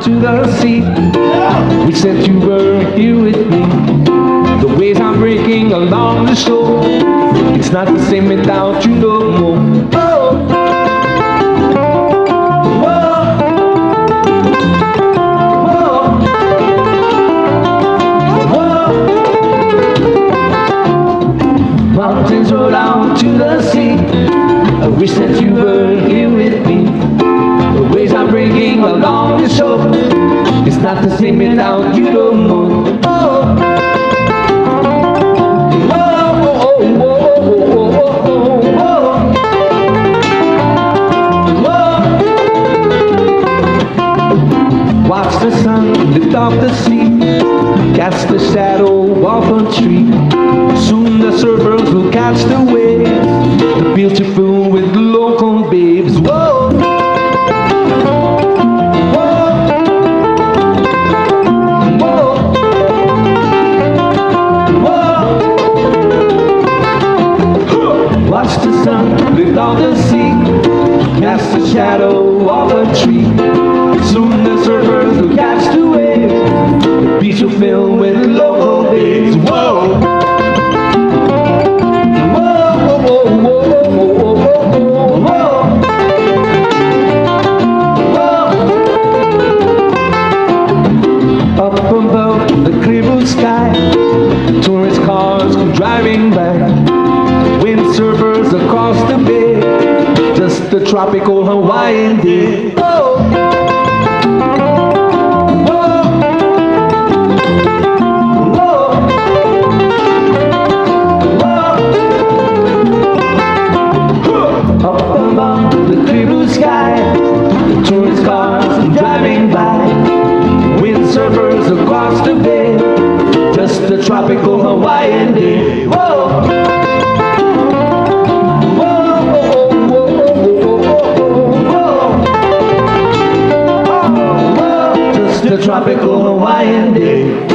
out to the sea. Wish that you were here with me. The waves I'm breaking along the shore, it's not the same without you no more. Oh. Mountains roll out to the sea. I wish that you were here with me. The waves I'm breaking along the shore, it's not the same without you no more. Oh. Watch the sun lift off the sea, cast the shadow of a tree. Soon the surfers will catch the waves, the beautiful with local babes. Whoa. Watch the sun lift off the sea, cast the shadow of a tree. Soon the surfers will catch the wave, the beach will fill with local babes. Whoa! Whoa, whoa, whoa, whoa, whoa, whoa, whoa. Up above the clear blue sky, tourist cars come driving by. Windsurfers across the bay, just a tropical Hawaiian day. Oh. Up above the clear blue sky, the tourist cars are driving by. Windsurfers across the bay, just a tropical Hawaiian day. Whoa! The tropical Hawaiian day.